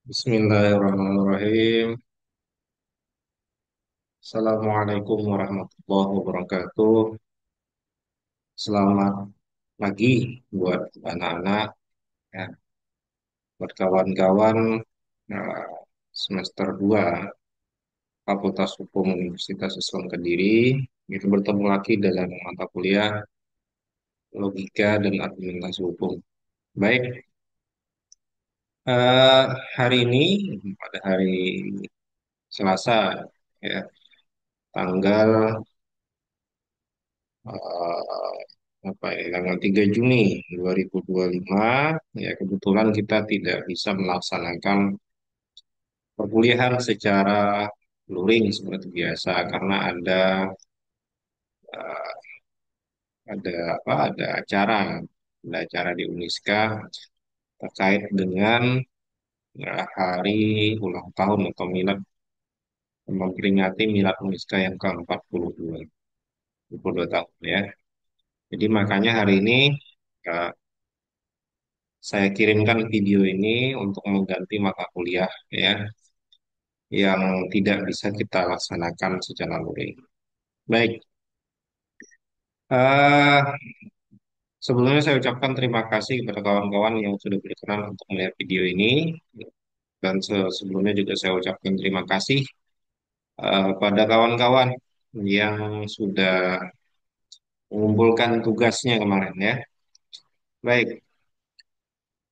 Bismillahirrahmanirrahim. Assalamualaikum warahmatullahi wabarakatuh. Selamat pagi buat anak-anak, ya, buat kawan-kawan eh, semester 2 Fakultas Hukum Universitas Islam Kediri. Kita bertemu lagi dalam mata kuliah Logika dan Argumentasi Hukum. Baik, eh, hari ini pada hari Selasa, ya, tanggal eh, apa ya, tanggal 3 Juni 2025, ya kebetulan kita tidak bisa melaksanakan perkuliahan secara luring seperti biasa karena eh, ada acara di Uniska terkait dengan hari ulang tahun atau milad, memperingati milad Uniska yang ke-42 42 tahun, ya. Jadi makanya hari ini eh, saya kirimkan video ini untuk mengganti mata kuliah, ya, yang tidak bisa kita laksanakan secara luring. Baik, eh, sebelumnya saya ucapkan terima kasih kepada kawan-kawan yang sudah berkenan untuk melihat video ini, dan sebelumnya juga saya ucapkan terima kasih pada kawan-kawan yang sudah mengumpulkan tugasnya kemarin, ya. Baik,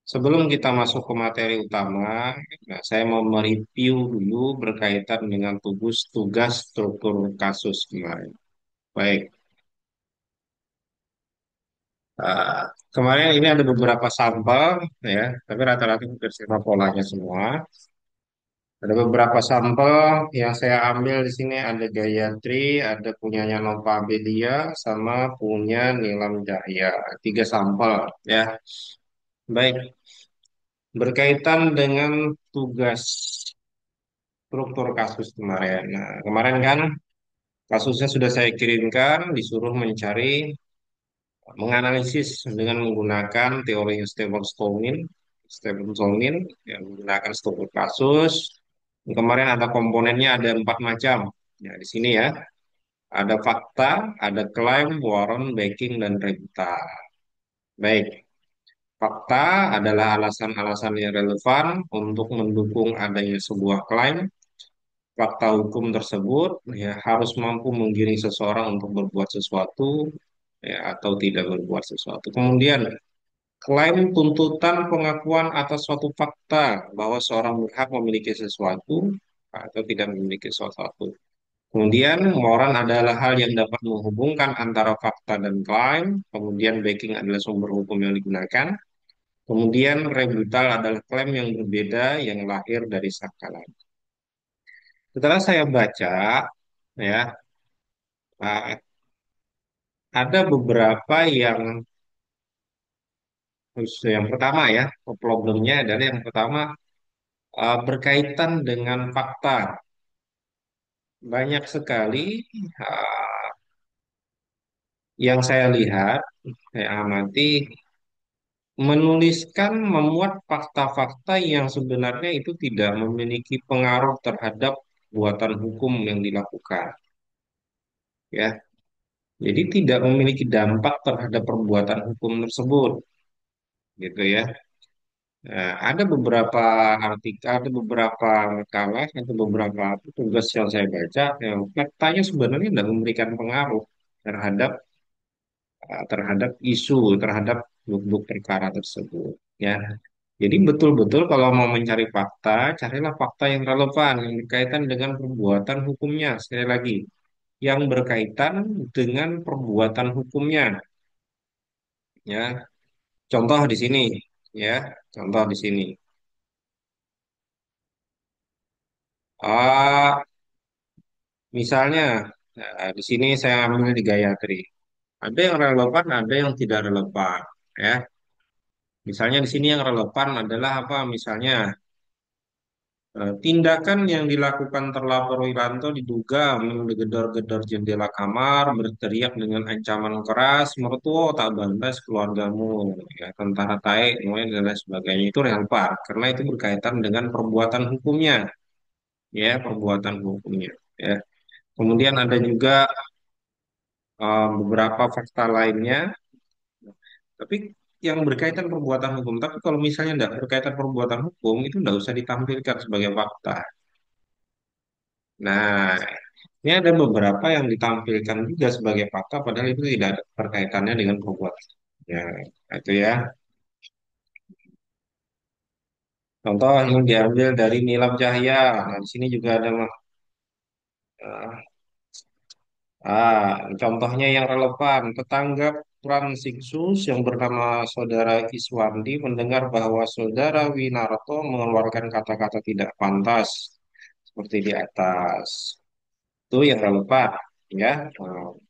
sebelum kita masuk ke materi utama, nah, saya mau mereview dulu berkaitan dengan tugas struktur kasus kemarin. Baik, Uh, kemarin ini ada beberapa sampel, ya, tapi rata-rata hampir sama polanya semua. Ada beberapa sampel yang saya ambil di sini, ada Gayatri, ada punyanya Nova Abelia, sama punya Nilam Jaya. Tiga sampel, ya. Baik, berkaitan dengan tugas struktur kasus kemarin. Nah, kemarin kan kasusnya sudah saya kirimkan, disuruh menganalisis dengan menggunakan teori Stephen Solmin, yang menggunakan struktur kasus. Kemarin ada komponennya ada 4 macam. Ya, di sini, ya, ada fakta, ada klaim, warrant, backing, dan rebuttal. Baik, fakta adalah alasan-alasan yang relevan untuk mendukung adanya sebuah klaim. Fakta hukum tersebut, ya, harus mampu menggiring seseorang untuk berbuat sesuatu, ya, atau tidak berbuat sesuatu. Kemudian klaim tuntutan pengakuan atas suatu fakta bahwa seorang berhak memiliki sesuatu atau tidak memiliki sesuatu. Kemudian moral adalah hal yang dapat menghubungkan antara fakta dan klaim. Kemudian backing adalah sumber hukum yang digunakan. Kemudian rebuttal adalah klaim yang berbeda yang lahir dari sangka lain. Setelah saya baca, ya, eh, ada beberapa yang pertama, ya, problemnya adalah yang pertama, berkaitan dengan fakta. Banyak sekali uh, yang saya lihat, saya amati, memuat fakta-fakta yang sebenarnya itu tidak memiliki pengaruh terhadap buatan hukum yang dilakukan, ya. Jadi tidak memiliki dampak terhadap perbuatan hukum tersebut, gitu, ya. Nah, ada beberapa artikel, ada beberapa makalah, ada beberapa tugas yang saya baca yang faktanya sebenarnya tidak memberikan pengaruh terhadap isu, terhadap duduk perkara tersebut, ya. Jadi betul-betul kalau mau mencari fakta, carilah fakta yang relevan, yang berkaitan dengan perbuatan hukumnya. Sekali lagi, yang berkaitan dengan perbuatan hukumnya, ya. Contoh di sini, ya. Contoh di sini. Ah, misalnya, di sini saya ambil di Gayatri. Ada yang relevan, ada yang tidak relevan, ya. Misalnya di sini yang relevan adalah apa? Misalnya Tindakan yang dilakukan terlapor Wiranto diduga menggedor-gedor jendela kamar, berteriak dengan ancaman keras, mertua tak bantas keluargamu, ya, tentara taek, kemudian dan lain sebagainya. Itu relevant karena itu berkaitan dengan perbuatan hukumnya, ya, perbuatan hukumnya. Ya. Kemudian ada juga beberapa fakta lainnya, tapi yang berkaitan perbuatan hukum. Tapi kalau misalnya tidak berkaitan perbuatan hukum, itu tidak usah ditampilkan sebagai fakta. Nah, ini ada beberapa yang ditampilkan juga sebagai fakta, padahal itu tidak ada berkaitannya dengan perbuatan. Ya, itu ya. Contoh yang diambil dari Nilam Cahya. Nah, di sini juga ada eh, contohnya yang relevan. Tetangga Fransiksus yang bernama Saudara Iswandi mendengar bahwa Saudara Winarto mengeluarkan kata-kata tidak pantas seperti di atas. Itu yang relevan, ya.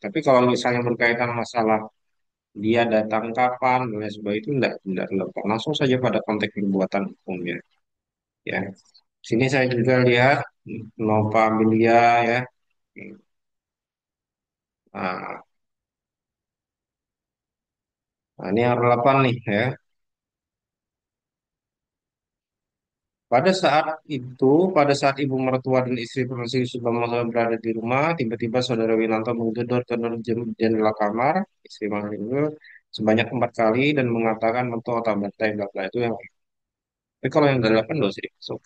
Tapi kalau misalnya berkaitan masalah dia datang kapan dan lain sebagainya itu tidak relevan. Langsung saja pada konteks perbuatan hukumnya, ya. Sini saya juga lihat nota Amelia, ya. Nah, ini yang relevan nih, ya. Pada saat ibu mertua dan istri Permisi sudah berada di rumah, tiba-tiba saudara Winanto menggedor-gedor jendela kamar istri Mahal itu sebanyak 4 kali dan mengatakan mentua tak bantai bla bla itu yang. Tapi kalau yang delapan dosa dimasuk,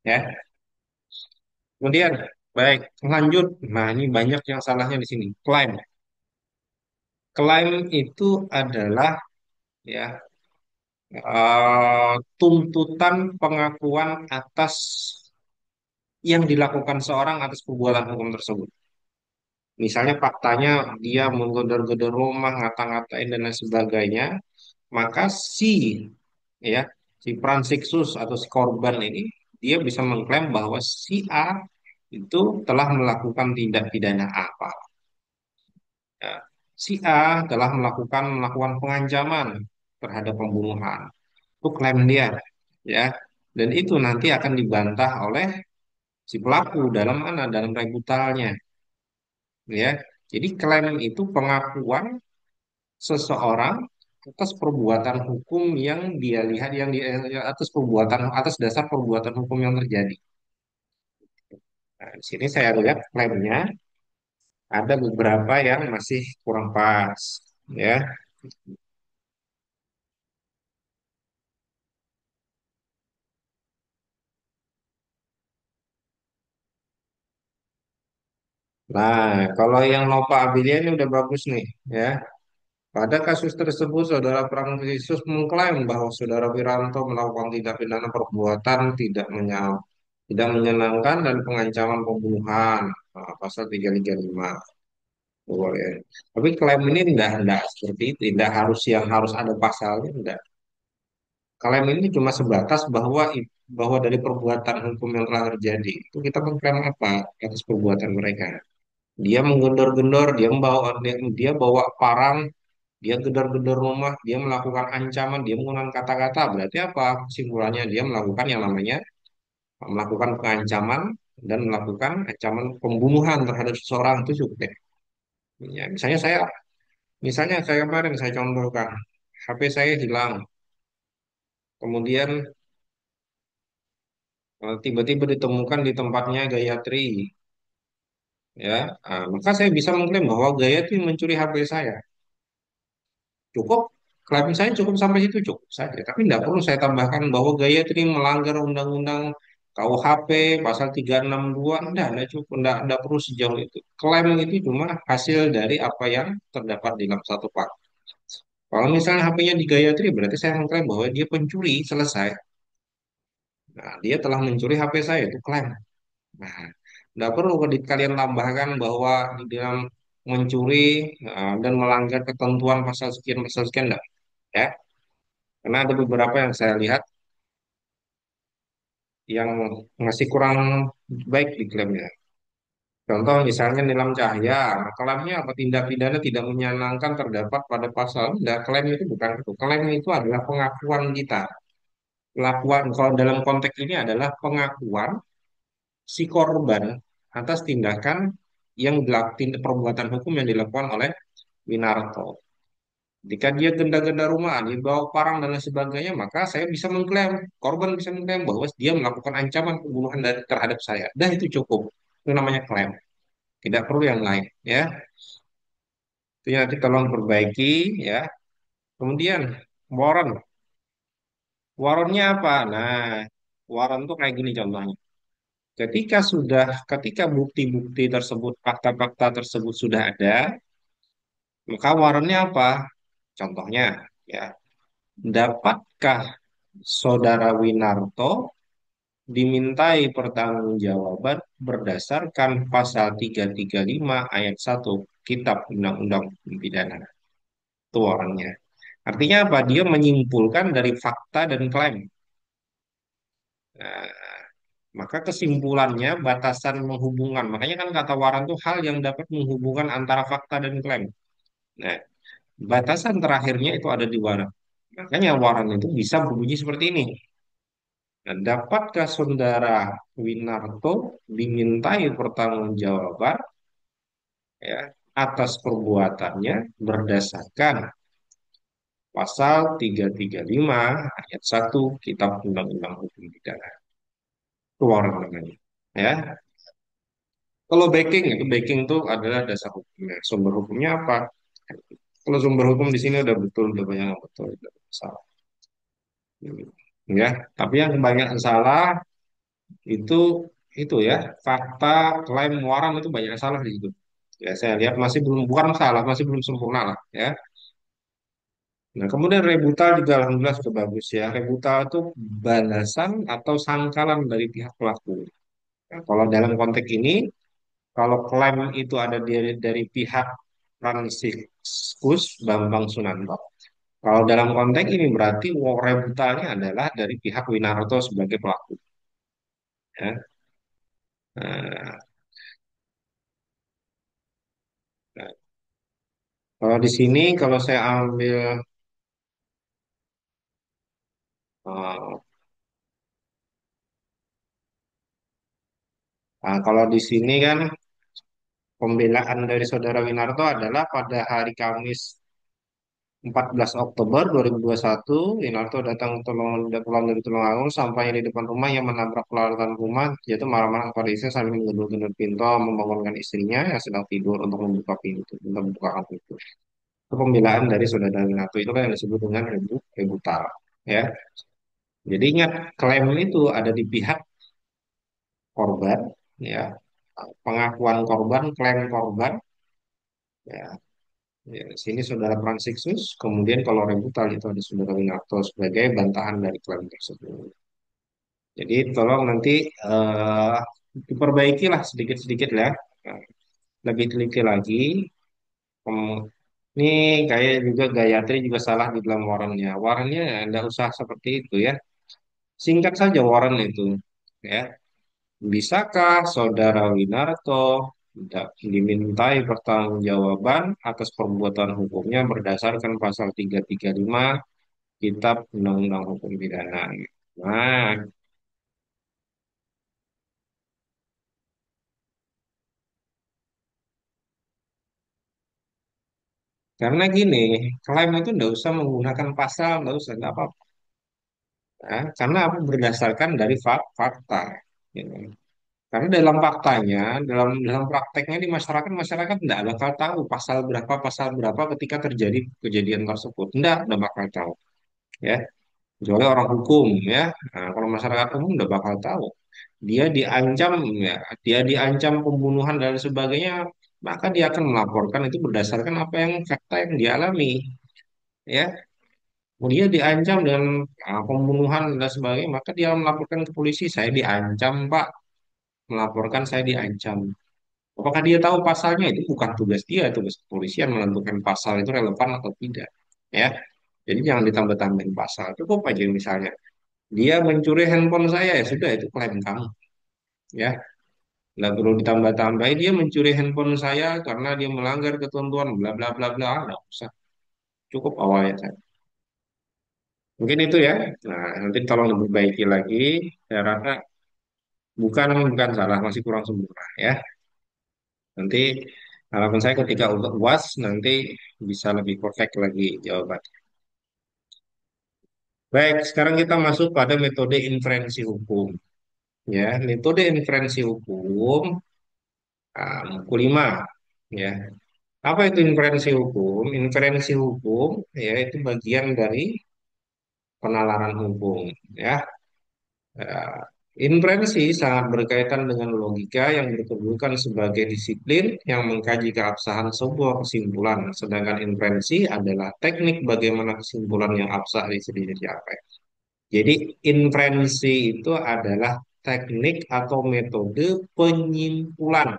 ya. Kemudian, baik, lanjut. Nah, ini banyak yang salahnya di sini. Klaim. Klaim itu adalah, ya, tuntutan pengakuan atas yang dilakukan seorang atas perbuatan hukum tersebut. Misalnya faktanya dia menggedor-gedor rumah, ngata-ngatain dan lain sebagainya, maka ya si Fransiksus atau si korban ini dia bisa mengklaim bahwa si A itu telah melakukan tindak pidana apa. Ya, si A telah melakukan pengancaman terhadap pembunuhan. Itu klaim dia, ya. Dan itu nanti akan dibantah oleh si pelaku dalam mana? Dalam rebutalnya, ya. Jadi klaim itu pengakuan seseorang atas perbuatan hukum yang dia lihat atas dasar perbuatan hukum yang terjadi. Nah, di sini saya lihat klaimnya ada beberapa yang masih kurang pas, ya. Nah, kalau yang Nova Abilia ini udah bagus nih, ya. Pada kasus tersebut, Saudara Pramudicius mengklaim bahwa Saudara Wiranto melakukan tindak pidana perbuatan tidak menyenangkan dan pengancaman pembunuhan, pasal 335. Boleh. Tapi klaim ini tidak seperti itu, tidak harus yang harus ada pasalnya, tidak. Klaim ini cuma sebatas bahwa dari perbuatan hukum yang telah terjadi itu kita mengklaim apa atas perbuatan mereka. Dia menggedor-gedor, dia bawa parang, dia gedor-gedor rumah, dia melakukan ancaman, dia menggunakan kata-kata. Berarti apa? Kesimpulannya dia melakukan yang namanya melakukan pengancaman dan melakukan ancaman pembunuhan terhadap seseorang itu cukup ya. Ya, misalnya saya kemarin saya contohkan, HP saya hilang, kemudian tiba-tiba ditemukan di tempatnya Gayatri, ya. Maka saya bisa mengklaim bahwa Gayatri mencuri HP saya. Cukup, klaim saya cukup sampai situ cukup saja. Tapi tidak perlu saya tambahkan bahwa Gayatri melanggar undang-undang KUHP pasal 362, tidak cukup, tidak perlu sejauh itu. Klaim itu cuma hasil dari apa yang terdapat di dalam satu pak. Kalau misalnya HP-nya di Gayatri, berarti saya mengklaim bahwa dia pencuri, selesai. Nah, dia telah mencuri HP saya, itu klaim. Nah, tidak perlu kalian tambahkan bahwa di dalam mencuri dan melanggar ketentuan pasal sekian, enggak. Ya, karena ada beberapa yang saya lihat yang masih kurang baik di klaimnya. Contoh misalnya Nilam Cahya, klaimnya apa tindak pidana tidak menyenangkan terdapat pada pasal. Nah, klaim itu bukan itu. Klaim itu adalah pengakuan kita. Kalau dalam konteks ini adalah pengakuan si korban atas tindakan yang dilakukan, perbuatan hukum yang dilakukan oleh Winarto. Jika dia genda-genda rumah, dia bawa parang dan lain sebagainya, maka saya bisa mengklaim, korban bisa mengklaim bahwa dia melakukan ancaman pembunuhan terhadap saya. Dan itu cukup. Itu namanya klaim. Tidak perlu yang lain, ya. Itu nanti tolong perbaiki, ya. Kemudian warrant. Warrantnya apa? Nah, warrant tuh kayak gini contohnya. Ketika bukti-bukti tersebut, fakta-fakta tersebut sudah ada, maka warrantnya apa? Contohnya, ya, dapatkah Saudara Winarto dimintai pertanggungjawaban berdasarkan pasal 335 ayat 1 Kitab Undang-Undang Pidana. Itu orangnya. Artinya apa? Dia menyimpulkan dari fakta dan klaim. Nah, maka kesimpulannya batasan menghubungkan. Makanya kan kata waran itu hal yang dapat menghubungkan antara fakta dan klaim. Nah, batasan terakhirnya itu ada di waran. Makanya waran itu bisa berbunyi seperti ini. Nah, dapatkah Saudara Winarto dimintai pertanggungjawaban, ya, atas perbuatannya berdasarkan pasal 335 ayat 1 Kitab Undang-Undang Hukum Pidana. Itu warrant namanya. Ya. Kalau backing itu adalah dasar hukumnya. Sumber hukumnya apa? Kalau sumber hukum di sini udah betul, udah banyak yang betul, udah salah. Ya, tapi yang kebanyakan salah itu ya fakta, klaim, muaran itu banyak yang salah di situ. Ya, saya lihat masih belum, bukan salah, masih belum sempurna lah, ya. Nah, kemudian rebutal juga alhamdulillah sudah bagus ya. Rebutal itu balasan atau sangkalan dari pihak pelaku. Nah, kalau dalam konteks ini, kalau klaim itu ada dari pihak Fransiskus Bambang Sunanto. Kalau dalam konteks ini berarti rebutalnya adalah dari pihak Winarto sebagai pelaku. Ya. Nah, nah, kalau di sini kalau saya ambil eh, nah, kalau di sini kan pembelaan dari saudara Winarto adalah pada hari Kamis 14 Oktober 2021, Winarto datang pulang dari Tulungagung sampai di depan rumah yang menabrak pelarian rumah, yaitu marah-marah kepada istri sambil menggedor-gedor pintu, membangunkan istrinya yang sedang tidur untuk membuka pintu, untuk membukakan pintu. Itu pembelaan dari saudara Winarto itu kan yang disebut dengan rebutal, ya. Jadi ingat klaim itu ada di pihak korban, ya, pengakuan korban, klaim korban, ya. Ya, di sini saudara Fransiksus, kemudian kalau rebutal itu ada saudara Winarto sebagai bantahan dari klaim tersebut. Jadi tolong nanti eh diperbaiki lah sedikit-sedikit ya. Nah, lebih teliti lagi. Ini kayak juga Gayatri juga salah di dalam warannya. Warannya tidak usah seperti itu ya. Singkat saja waran itu. Ya. Bisakah saudara Winarto dimintai pertanggungjawaban atas perbuatan hukumnya berdasarkan pasal 335 Kitab Undang-Undang Hukum Pidana. Nah, karena gini, klaim itu tidak usah menggunakan pasal, tidak usah, nggak apa-apa. Ya, karena apa? Berdasarkan dari fakta. Gitu. Karena dalam faktanya, dalam prakteknya di masyarakat, masyarakat tidak bakal tahu pasal berapa ketika terjadi kejadian tersebut. Tidak bakal tahu. Ya, kecuali orang hukum ya. Nah, kalau masyarakat umum udah bakal tahu. Dia diancam ya, dia diancam pembunuhan dan sebagainya, maka dia akan melaporkan itu berdasarkan apa yang fakta yang dialami, ya. Dia diancam dengan pembunuhan dan sebagainya, maka dia melaporkan ke polisi, saya diancam, Pak, melaporkan saya diancam. Apakah dia tahu pasalnya? Itu bukan tugas dia, tugas kepolisian menentukan pasal itu relevan atau tidak, ya. Jadi jangan ditambah-tambahin pasal. Cukup aja misalnya dia mencuri handphone saya, ya sudah itu klaim kamu, ya. Nggak perlu ditambah-tambahin dia mencuri handphone saya karena dia melanggar ketentuan bla bla bla bla. Nggak usah. Cukup awalnya saja. Mungkin itu ya. Nah, nanti tolong diperbaiki lagi. Saya rasa Bukan salah, masih kurang sempurna ya. Nanti harapan saya ketika UAS nanti bisa lebih perfect lagi jawabannya. Baik, sekarang kita masuk pada metode inferensi hukum. Ya, metode inferensi hukum buku 5. Ya, apa itu inferensi hukum? Inferensi hukum yaitu bagian dari penalaran hukum. Ya, Eh, inferensi sangat berkaitan dengan logika yang dikemukakan sebagai disiplin yang mengkaji keabsahan sebuah kesimpulan, sedangkan inferensi adalah teknik bagaimana kesimpulan yang absah dicapai. Jadi, inferensi itu adalah teknik atau metode penyimpulan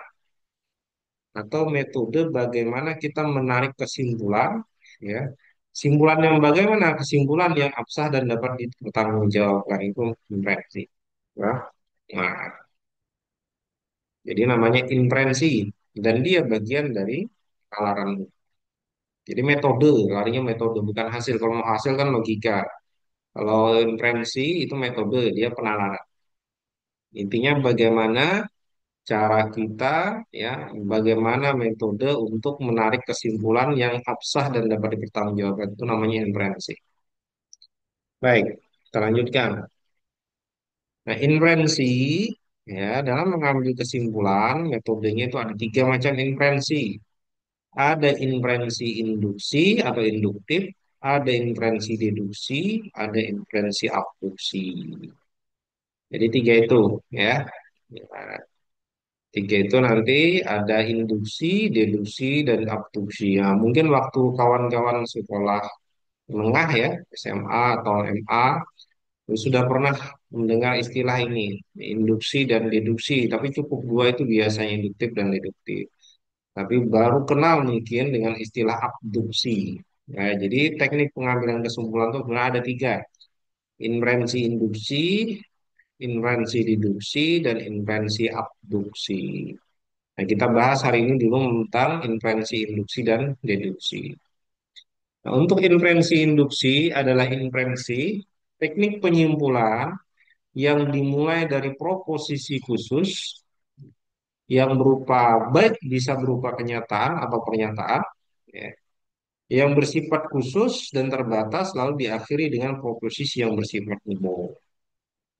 atau metode bagaimana kita menarik kesimpulan, ya. Kesimpulan yang bagaimana? Kesimpulan yang absah dan dapat dipertanggungjawabkan itu inferensi. Ya. Nah, jadi namanya inferensi dan dia bagian dari penalaran. Jadi metode, larinya metode bukan hasil. Kalau mau hasil kan logika. Kalau inferensi itu metode, dia penalaran. Intinya bagaimana cara kita ya, bagaimana metode untuk menarik kesimpulan yang absah dan dapat dipertanggungjawabkan itu namanya inferensi. Baik, kita lanjutkan. Nah, inferensi ya dalam mengambil kesimpulan metodenya itu ada tiga macam inferensi. Ada inferensi induksi atau induktif, ada inferensi deduksi, ada inferensi abduksi. Jadi tiga itu ya. Nah, tiga itu nanti ada induksi, deduksi, dan abduksi. Ya, mungkin waktu kawan-kawan sekolah menengah ya, SMA atau MA, sudah pernah mendengar istilah ini, induksi dan deduksi. Tapi cukup dua itu biasanya induktif dan deduktif. Tapi baru kenal mungkin dengan istilah abduksi. Ya, jadi teknik pengambilan kesimpulan itu sebenarnya ada tiga. Inferensi induksi, inferensi deduksi, dan inferensi abduksi. Nah, kita bahas hari ini dulu tentang inferensi induksi dan deduksi. Nah, untuk inferensi induksi adalah inferensi teknik penyimpulan yang dimulai dari proposisi khusus yang berupa baik bisa berupa kenyataan atau pernyataan ya, yang bersifat khusus dan terbatas lalu diakhiri dengan proposisi yang bersifat umum.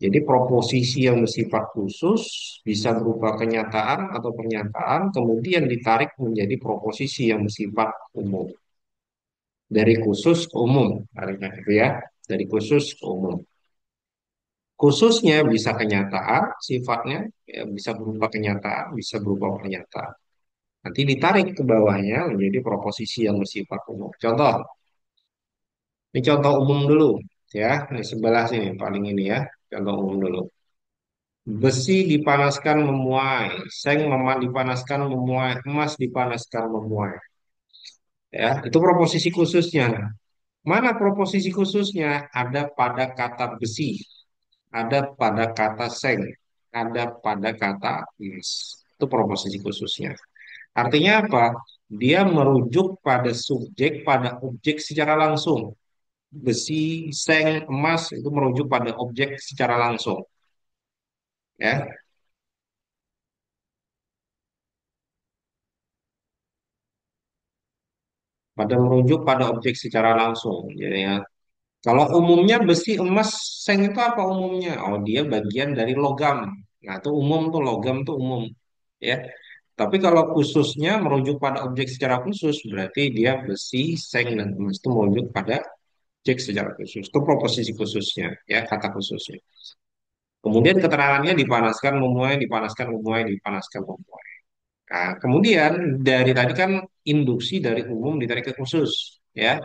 Jadi proposisi yang bersifat khusus bisa berupa kenyataan atau pernyataan kemudian ditarik menjadi proposisi yang bersifat umum. Dari khusus ke umum, tariknya itu ya, dari khusus ke umum. Khususnya bisa kenyataan, sifatnya ya, bisa berupa kenyataan, bisa berupa pernyataan. Nanti ditarik ke bawahnya menjadi proposisi yang bersifat umum. Contoh, ini contoh umum dulu ya. Ini sebelah sini paling ini ya. Contoh umum dulu. Besi dipanaskan memuai, seng dipanaskan memuai, emas dipanaskan memuai. Ya, itu proposisi khususnya. Mana proposisi khususnya? Ada pada kata besi, ada pada kata seng, ada pada kata emas. Itu proposisi khususnya. Artinya apa? Dia merujuk pada subjek, pada objek secara langsung. Besi, seng, emas itu merujuk pada objek secara langsung. Ya, pada merujuk pada objek secara langsung. Jadi ya, kalau umumnya besi, emas, seng itu apa umumnya? Oh, dia bagian dari logam. Nah, itu umum tuh logam tuh umum. Ya. Tapi kalau khususnya merujuk pada objek secara khusus, berarti dia besi, seng, dan emas itu merujuk pada objek secara khusus. Itu proposisi khususnya, ya kata khususnya. Kemudian keterangannya dipanaskan, memuai, dipanaskan, memuai. Nah, kemudian dari tadi kan induksi dari umum ditarik ke khusus, ya.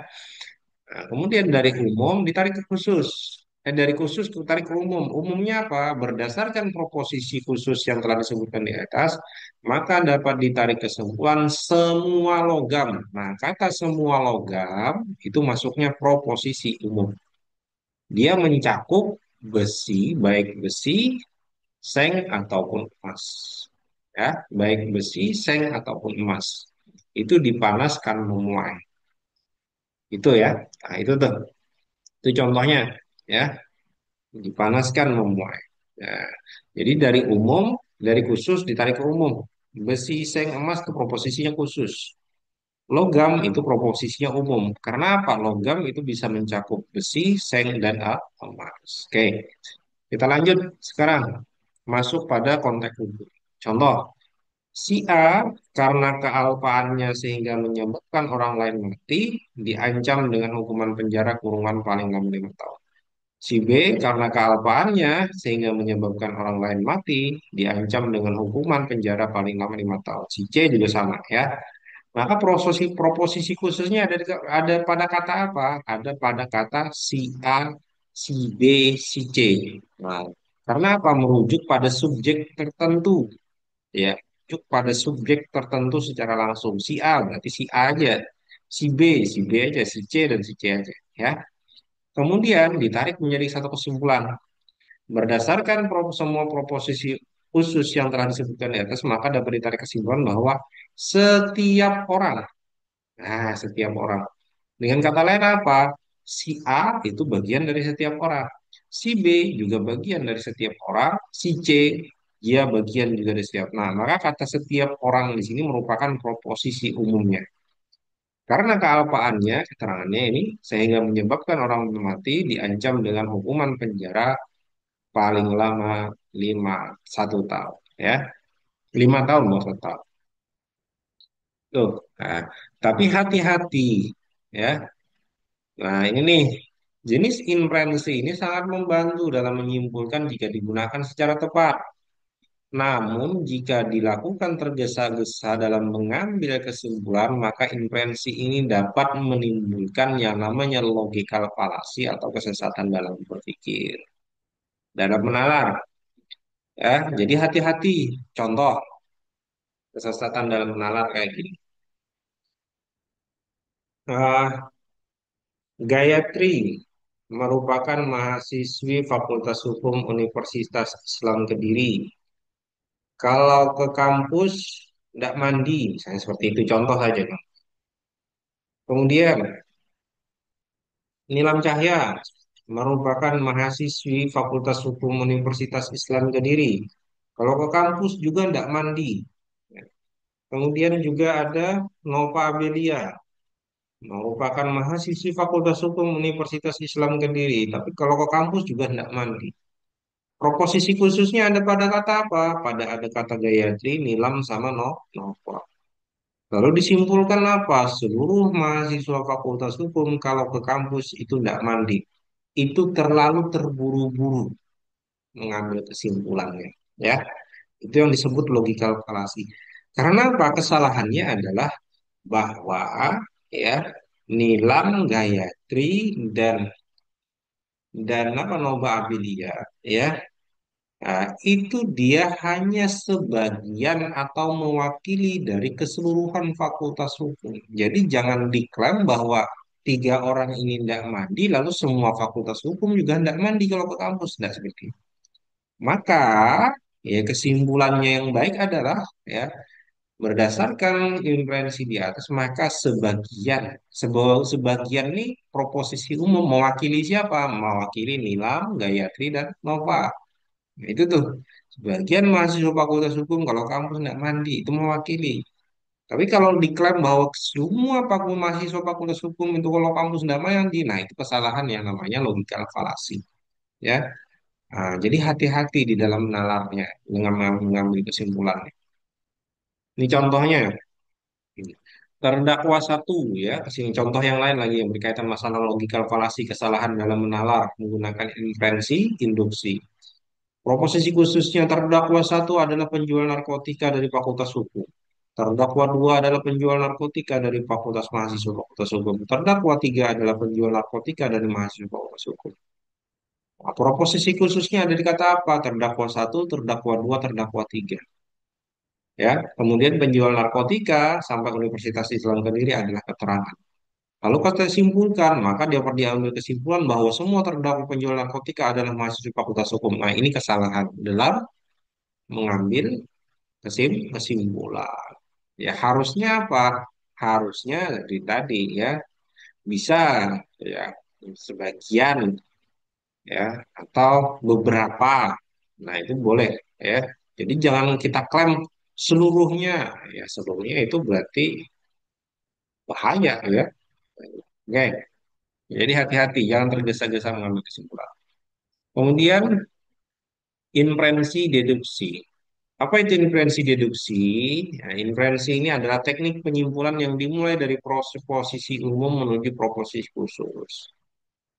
Nah, kemudian dari umum ditarik ke khusus. Dari khusus ditarik ke umum. Umumnya apa? Berdasarkan proposisi khusus yang telah disebutkan di atas, maka dapat ditarik kesimpulan semua logam. Nah, kata semua logam itu masuknya proposisi umum. Dia mencakup besi, baik besi, seng ataupun emas. Ya, baik besi, seng ataupun emas. Itu dipanaskan memuai. Itu ya. Nah, itu tuh. Itu contohnya ya, dipanaskan memuai. Nah, jadi dari umum, dari khusus ditarik ke umum. Besi, seng, emas itu proposisinya khusus. Logam itu proposisinya umum. Karena apa? Logam itu bisa mencakup besi, seng, dan emas. Oke, kita lanjut sekarang. Masuk pada konteks hukum. Contoh, si A karena kealpaannya sehingga menyebabkan orang lain mati, diancam dengan hukuman penjara kurungan paling lama 5 tahun. Si B karena kealpaannya sehingga menyebabkan orang lain mati, diancam dengan hukuman penjara paling lama 5 tahun. Si C juga sama ya. Maka proposisi khususnya ada pada kata apa? Ada pada kata si A, si B, si C. Nah, karena apa? Merujuk pada subjek tertentu, ya. Merujuk pada subjek tertentu secara langsung. Si A berarti si A aja, si B aja, si C dan si C aja, ya. Kemudian ditarik menjadi satu kesimpulan. Berdasarkan semua proposisi khusus yang telah disebutkan di atas, maka dapat ditarik kesimpulan bahwa setiap orang, nah setiap orang, dengan kata lain apa? Si A itu bagian dari setiap orang, si B juga bagian dari setiap orang, si C dia bagian juga dari setiap. Nah, maka kata setiap orang di sini merupakan proposisi umumnya. Karena kealpaannya, keterangannya ini, sehingga menyebabkan orang mati diancam dengan hukuman penjara paling lama 1 tahun ya 5 tahun maksudnya tuh. Nah, tapi hati-hati ya. Nah, ini nih, jenis inferensi ini sangat membantu dalam menyimpulkan jika digunakan secara tepat. Namun jika dilakukan tergesa-gesa dalam mengambil kesimpulan, maka inferensi ini dapat menimbulkan yang namanya logical fallacy atau kesesatan dalam berpikir, dalam menalar, ya. Jadi hati-hati. Contoh kesesatan dalam menalar kayak gini. Ah, Gayatri merupakan mahasiswi Fakultas Hukum Universitas Islam Kediri. Kalau ke kampus tidak mandi, misalnya seperti itu contoh saja. Kemudian Nilam Cahya merupakan mahasiswi Fakultas Hukum Universitas Islam Kediri. Kalau ke kampus juga tidak mandi. Kemudian juga ada Nova Abelia merupakan mahasiswi Fakultas Hukum Universitas Islam Kediri, tapi kalau ke kampus juga tidak mandi. Proposisi khususnya ada pada kata apa? Pada ada kata Gayatri, Nilam, sama Nova. Lalu disimpulkan apa? Seluruh mahasiswa Fakultas Hukum kalau ke kampus itu tidak mandi. Itu terlalu terburu-buru mengambil kesimpulannya. Ya, itu yang disebut logical fallacy. Karena apa? Kesalahannya adalah bahwa ya Nilam, Gayatri dan apa Nova Abelia ya. Nah, itu dia hanya sebagian atau mewakili dari keseluruhan fakultas hukum. Jadi jangan diklaim bahwa 3 orang ini tidak mandi, lalu semua fakultas hukum juga tidak mandi kalau ke kampus. Tidak seperti itu. Maka ya kesimpulannya yang baik adalah ya berdasarkan inferensi di atas, maka sebagian nih proposisi umum mewakili siapa? Mewakili Nilam, Gayatri, dan Nova. Nah, itu tuh sebagian mahasiswa Fakultas Hukum kalau kampus nggak mandi itu mewakili. Tapi kalau diklaim bahwa semua mahasiswa Fakultas Hukum itu kalau kampus nggak mandi, nah itu kesalahan yang namanya logical fallacy. Ya, nah, jadi hati-hati di dalam nalarnya dengan mengambil kesimpulan. Ini contohnya. Ini. Terdakwa satu ya, kasih contoh yang lain lagi yang berkaitan masalah logical fallacy, kesalahan dalam menalar menggunakan inferensi, induksi. Proposisi khususnya terdakwa satu adalah penjual narkotika dari Fakultas Hukum. Terdakwa dua adalah penjual narkotika dari Fakultas Mahasiswa Fakultas Hukum. Terdakwa tiga adalah penjual narkotika dari mahasiswa Fakultas Hukum. Nah, proposisi khususnya ada di kata apa? Terdakwa satu, terdakwa dua, terdakwa tiga. Ya, kemudian penjual narkotika sampai Universitas Islam Kediri adalah keterangan. Lalu kita simpulkan, maka dapat diambil kesimpulan bahwa semua terdakwa penjual narkotika adalah mahasiswa Fakultas Hukum. Nah, ini kesalahan dalam mengambil kesimpulan. Ya harusnya apa? Harusnya dari tadi ya bisa ya sebagian ya atau beberapa. Nah, itu boleh ya. Jadi jangan kita klaim seluruhnya. Ya, seluruhnya itu berarti bahaya ya. Oke. Jadi hati-hati, jangan tergesa-gesa mengambil kesimpulan. Kemudian inferensi deduksi. Apa itu inferensi deduksi? Nah, inferensi ini adalah teknik penyimpulan yang dimulai dari proses posisi umum menuju proposisi khusus.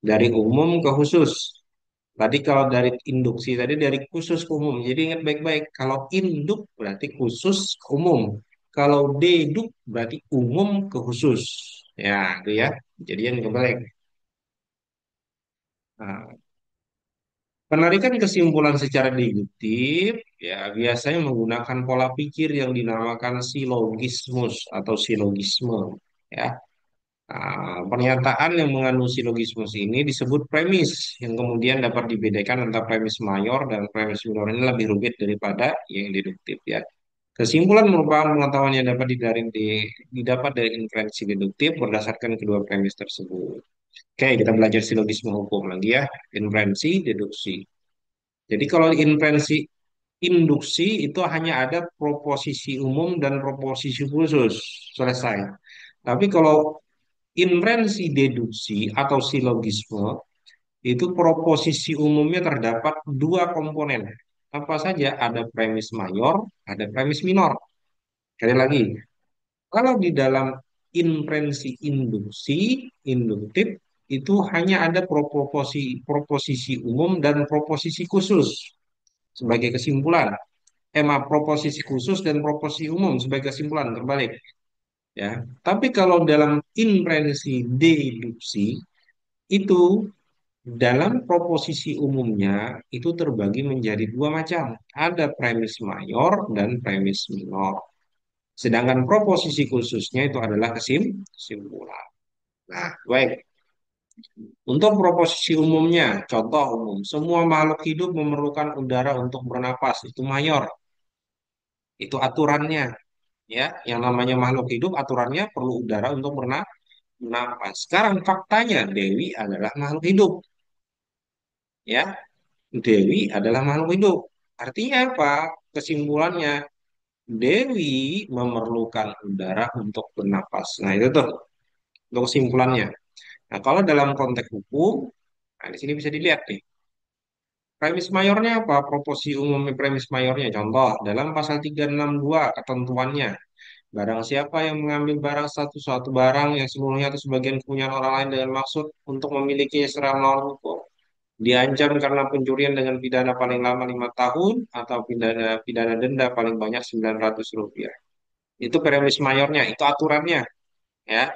Dari umum ke khusus. Tadi kalau dari induksi, tadi dari khusus ke umum. Jadi ingat baik-baik, kalau induk berarti khusus ke umum. Kalau deduk berarti umum ke khusus. Ya, itu ya. Jadi yang kebalik. Nah, penarikan kesimpulan secara deduktif ya biasanya menggunakan pola pikir yang dinamakan silogismus atau silogisme ya. Pernyataan yang mengandung silogismus ini disebut premis yang kemudian dapat dibedakan antara premis mayor dan premis minor ini lebih rumit daripada yang deduktif ya. Kesimpulan merupakan pengetahuan yang didapat dari inferensi deduktif berdasarkan kedua premis tersebut. Oke, kita belajar silogisme hukum lagi ya. Inferensi, deduksi. Jadi kalau inferensi induksi itu hanya ada proposisi umum dan proposisi khusus. Selesai. Tapi kalau inferensi deduksi atau silogisme itu proposisi umumnya terdapat dua komponen. Apa saja? Ada premis mayor, ada premis minor. Sekali lagi, kalau di dalam inferensi induktif itu hanya ada proposisi umum dan proposisi khusus sebagai kesimpulan. Maaf, proposisi khusus dan proposisi umum sebagai kesimpulan terbalik ya. Tapi kalau dalam inferensi deduksi itu dalam proposisi umumnya itu terbagi menjadi dua macam. Ada premis mayor dan premis minor. Sedangkan proposisi khususnya itu adalah kesimpulan. Nah, baik. Untuk proposisi umumnya, contoh umum, semua makhluk hidup memerlukan udara untuk bernapas. Itu mayor. Itu aturannya. Ya, yang namanya makhluk hidup aturannya perlu udara untuk bernapas. Sekarang faktanya Dewi adalah makhluk hidup, ya. Dewi adalah makhluk hidup. Artinya apa? Kesimpulannya Dewi memerlukan udara untuk bernapas. Nah, itu tuh untuk kesimpulannya. Nah, kalau dalam konteks hukum, nah di sini bisa dilihat nih. Premis mayornya apa? Proposisi umum premis mayornya. Contoh, dalam pasal 362 ketentuannya. Barang siapa yang mengambil barang suatu barang yang seluruhnya atau sebagian kepunyaan orang lain dengan maksud untuk memilikinya secara melawan hukum, diancam karena pencurian dengan pidana paling lama 5 tahun atau pidana pidana denda paling banyak 900 rupiah. Itu premis mayornya, itu aturannya, ya.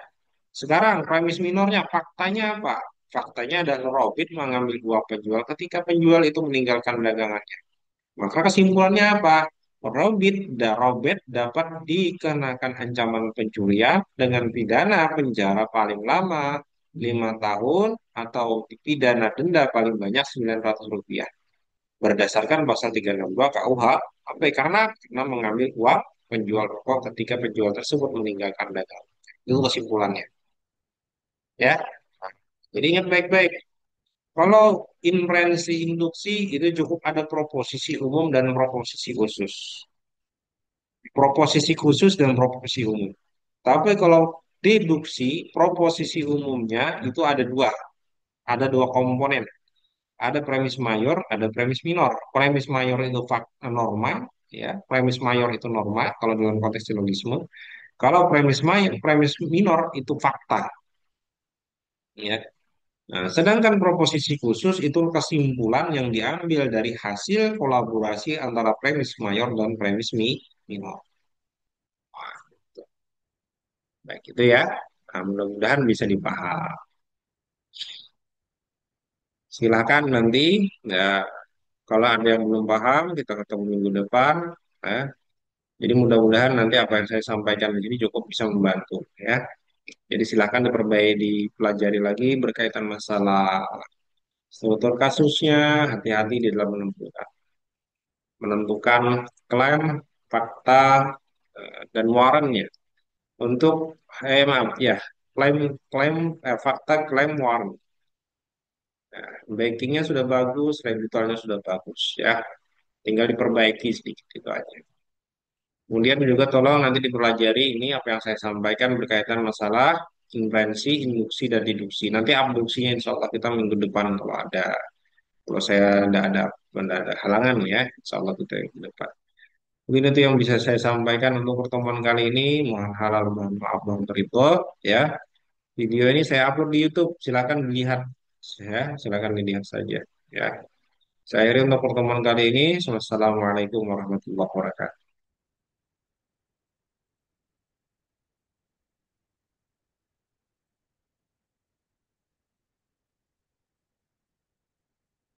Sekarang premis minornya, faktanya apa? Faktanya adalah Robin mengambil uang penjual ketika penjual itu meninggalkan dagangannya. Maka kesimpulannya apa? Robert dapat dikenakan ancaman pencurian dengan pidana penjara paling lama 5 tahun atau pidana denda paling banyak 900 rupiah. Berdasarkan pasal 362 KUH, apa? Karena mengambil uang penjual rokok ketika penjual tersebut meninggalkan dagang. Itu kesimpulannya, ya. Jadi ingat baik-baik. Kalau inferensi induksi itu cukup ada proposisi umum dan proposisi khusus. Proposisi khusus dan proposisi umum. Tapi kalau deduksi, proposisi umumnya itu ada dua komponen. Ada premis mayor, ada premis minor. Premis mayor itu fakta norma, ya. Premis mayor itu norma kalau dalam konteks silogisme. Kalau premis minor itu fakta, ya. Nah, sedangkan proposisi khusus itu kesimpulan yang diambil dari hasil kolaborasi antara premis mayor dan premis minor. Wah, baik itu ya. Nah, mudah-mudahan bisa dipaham. Silakan nanti ya, kalau ada yang belum paham kita ketemu minggu depan. Ya. Jadi mudah-mudahan nanti apa yang saya sampaikan di sini cukup bisa membantu ya. Jadi silakan diperbaiki, dipelajari lagi berkaitan masalah struktur kasusnya, hati-hati di dalam menentukan klaim, fakta, dan warannya. Untuk maaf ya, klaim klaim fakta, klaim, waran. Backingnya sudah bagus, kreditornya sudah bagus ya. tinggal diperbaiki sedikit itu aja. Kemudian juga tolong nanti dipelajari ini apa yang saya sampaikan berkaitan masalah invensi, induksi, dan deduksi. Nanti abduksinya insya Allah kita minggu depan kalau ada. Kalau saya tidak ada halangan ya, insya Allah kita minggu depan. Mungkin itu yang bisa saya sampaikan untuk pertemuan kali ini. Mohon halal, mohon maaf, mohon terido. Ya, video ini saya upload di YouTube. Silakan dilihat, ya, silakan dilihat saja. Ya, saya akhiri untuk pertemuan kali ini. Wassalamualaikum warahmatullahi wabarakatuh.